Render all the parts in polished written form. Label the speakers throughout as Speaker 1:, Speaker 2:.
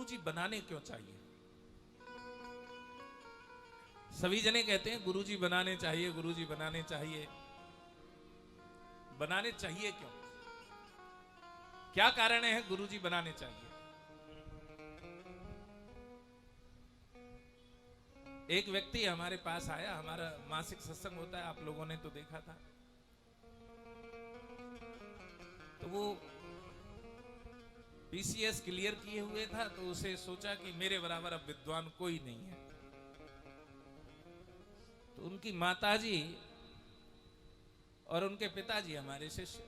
Speaker 1: गुरुजी बनाने क्यों चाहिए? सभी जने कहते हैं गुरुजी बनाने चाहिए, गुरुजी बनाने चाहिए। बनाने चाहिए क्यों? क्या कारण है गुरुजी बनाने चाहिए? एक व्यक्ति हमारे पास आया, हमारा मासिक सत्संग होता है, आप लोगों ने तो देखा था। तो वो पीसीएस क्लियर किए हुए था, तो उसे सोचा कि मेरे बराबर अब विद्वान कोई नहीं है। तो उनकी माताजी और उनके पिताजी हमारे शिष्य,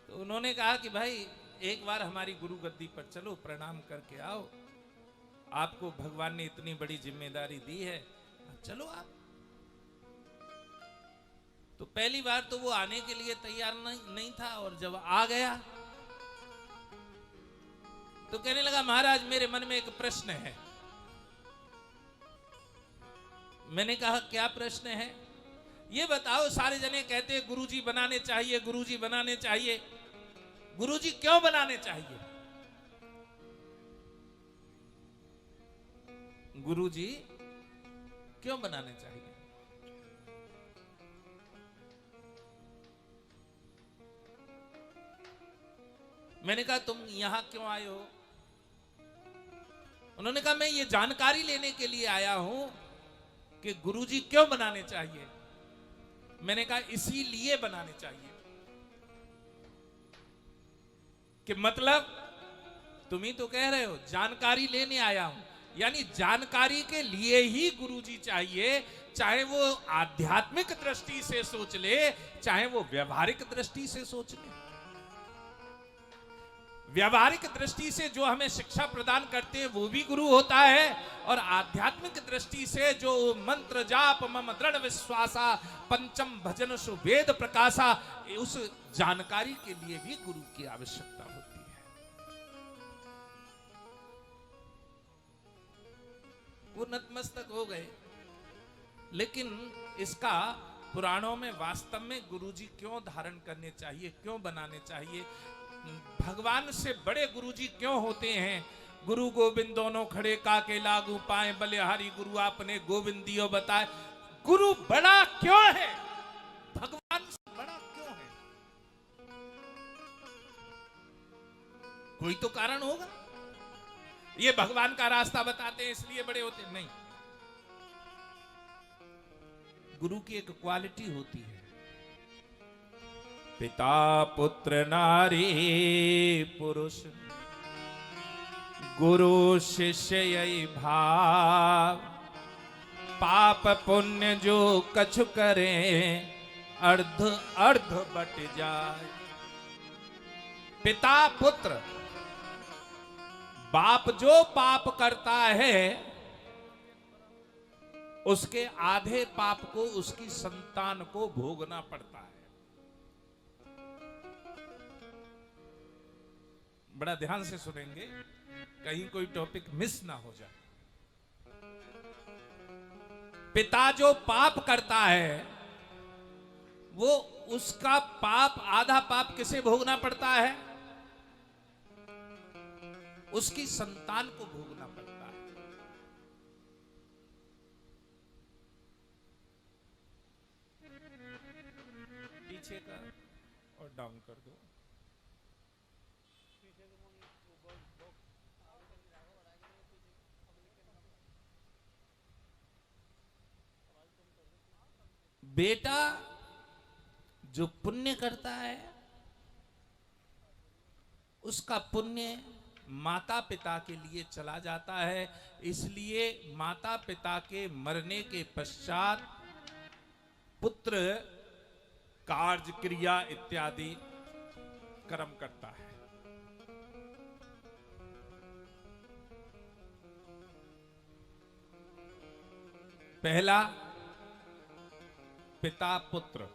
Speaker 1: तो उन्होंने कहा कि भाई एक बार हमारी गुरु गद्दी पर चलो, प्रणाम करके आओ, आपको भगवान ने इतनी बड़ी जिम्मेदारी दी है, चलो आप। तो पहली बार तो वो आने के लिए तैयार नहीं था, और जब आ गया तो कहने लगा, महाराज मेरे मन में एक प्रश्न है। मैंने कहा क्या प्रश्न है? ये बताओ, सारे जने कहते हैं गुरुजी बनाने चाहिए, गुरुजी बनाने चाहिए, गुरुजी क्यों बनाने चाहिए? गुरुजी क्यों बनाने चाहिए? मैंने कहा तुम यहां क्यों आए हो? उन्होंने कहा मैं ये जानकारी लेने के लिए आया हूं कि गुरुजी क्यों बनाने चाहिए। मैंने कहा इसीलिए बनाने चाहिए कि मतलब तुम ही तो कह रहे हो जानकारी लेने आया हूं, यानी जानकारी के लिए ही गुरुजी चाहिए, चाहे वो आध्यात्मिक दृष्टि से सोच ले, चाहे वो व्यवहारिक दृष्टि से सोच ले। व्यवहारिक दृष्टि से जो हमें शिक्षा प्रदान करते हैं वो भी गुरु होता है, और आध्यात्मिक दृष्टि से जो मंत्र जाप मम दृढ़ विश्वासा पंचम भजन सुवेद प्रकाशा, उस जानकारी के लिए भी गुरु की आवश्यकता होती है। वो नतमस्तक हो गए, लेकिन इसका पुराणों में वास्तव में गुरुजी क्यों धारण करने चाहिए, क्यों बनाने चाहिए, भगवान से बड़े गुरुजी क्यों होते हैं? गुरु गोविंद दोनों खड़े काके लागू पाए, बलिहारी गुरु आपने गोविंदियो बताए। गुरु बड़ा क्यों है? भगवान से बड़ा क्यों है? कोई तो कारण होगा। ये भगवान का रास्ता बताते हैं इसलिए बड़े होते हैं? नहीं, गुरु की एक क्वालिटी होती है, पिता पुत्र नारी पुरुष गुरु शिष्य यही भाव, पाप पुण्य जो कछु करे अर्ध अर्ध बट जाए। पिता पुत्र, बाप जो पाप करता है उसके आधे पाप को उसकी संतान को भोगना पड़ता है। बड़ा ध्यान से सुनेंगे, कहीं कोई टॉपिक मिस ना हो जाए। पिता जो पाप करता है वो उसका पाप, आधा पाप किसे भोगना पड़ता है? उसकी संतान को भोगना पड़ता है। पीछे का और डाउन कर दो। बेटा जो पुण्य करता है उसका पुण्य माता पिता के लिए चला जाता है, इसलिए माता पिता के मरने के पश्चात पुत्र कार्य क्रिया इत्यादि कर्म करता है। पहला पिता पुत्र,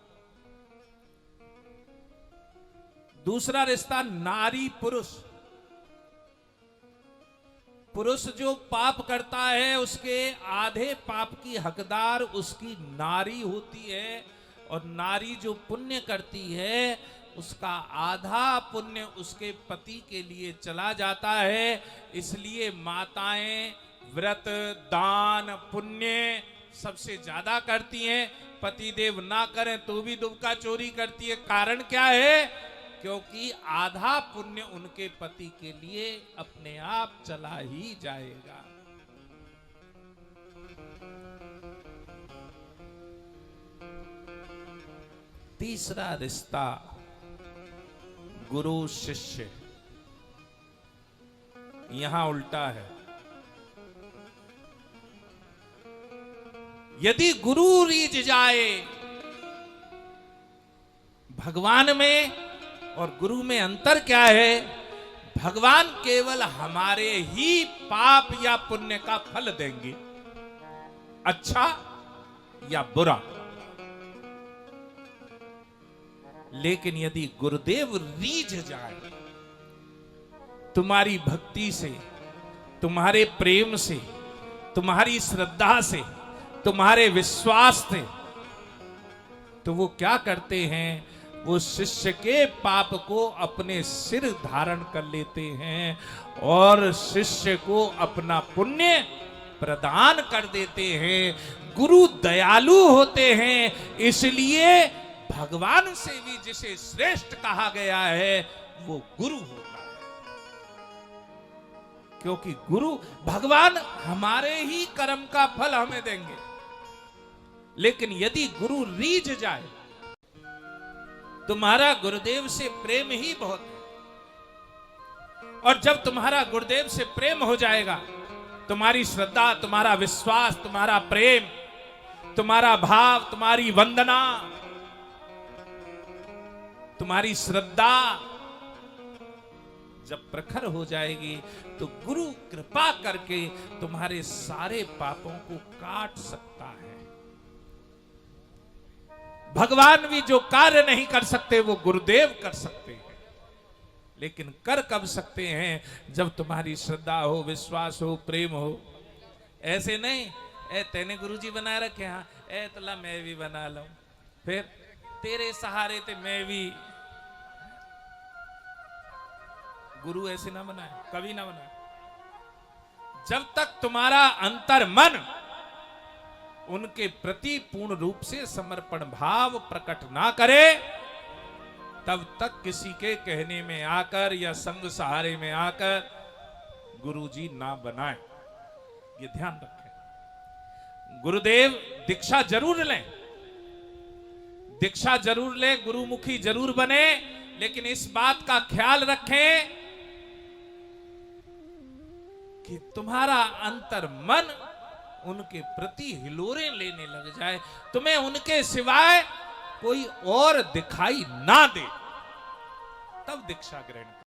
Speaker 1: दूसरा रिश्ता नारी पुरुष। पुरुष जो पाप करता है उसके आधे पाप की हकदार उसकी नारी होती है, और नारी जो पुण्य करती है उसका आधा पुण्य उसके पति के लिए चला जाता है। इसलिए माताएं व्रत, दान, पुण्य सबसे ज्यादा करती हैं। पतिदेव ना करें तो भी दुबका चोरी करती है। कारण क्या है? क्योंकि आधा पुण्य उनके पति के लिए अपने आप चला ही जाएगा। तीसरा रिश्ता गुरु शिष्य, यहां उल्टा है। यदि गुरु रीझ जाए, भगवान में और गुरु में अंतर क्या है? भगवान केवल हमारे ही पाप या पुण्य का फल देंगे, अच्छा या बुरा। लेकिन यदि गुरुदेव रीझ जाए, तुम्हारी भक्ति से, तुम्हारे प्रेम से, तुम्हारी श्रद्धा से, तुम्हारे विश्वास से, तो वो क्या करते हैं? वो शिष्य के पाप को अपने सिर धारण कर लेते हैं और शिष्य को अपना पुण्य प्रदान कर देते हैं। गुरु दयालु होते हैं, इसलिए भगवान से भी जिसे श्रेष्ठ कहा गया है वो गुरु होता है। क्योंकि गुरु, भगवान हमारे ही कर्म का फल हमें देंगे। लेकिन यदि गुरु रीझ जाए, तुम्हारा गुरुदेव से प्रेम ही बहुत है, और जब तुम्हारा गुरुदेव से प्रेम हो जाएगा, तुम्हारी श्रद्धा, तुम्हारा विश्वास, तुम्हारा प्रेम, तुम्हारा भाव, तुम्हारी वंदना, तुम्हारी श्रद्धा जब प्रखर हो जाएगी, तो गुरु कृपा करके तुम्हारे सारे पापों को काट सकता है। भगवान भी जो कार्य नहीं कर सकते वो गुरुदेव कर सकते हैं। लेकिन कर कब सकते हैं? जब तुम्हारी श्रद्धा हो, विश्वास हो, प्रेम हो। ऐसे नहीं, ए तेने गुरुजी बना रखे, हाँ ए तला मैं भी बना लूं, फिर तेरे सहारे ते मैं भी। गुरु ऐसे ना बनाए, कभी ना बनाए। जब तक तुम्हारा अंतर मन उनके प्रति पूर्ण रूप से समर्पण भाव प्रकट ना करे, तब तक किसी के कहने में आकर या संग सहारे में आकर गुरुजी ना बनाए। ये ध्यान रखें। गुरुदेव दीक्षा जरूर लें, दीक्षा जरूर ले, गुरुमुखी जरूर बने, लेकिन इस बात का ख्याल रखें कि तुम्हारा अंतर मन उनके प्रति हिलोरे लेने लग जाए, तुम्हें उनके सिवाय कोई और दिखाई ना दे, तब दीक्षा ग्रहण करें।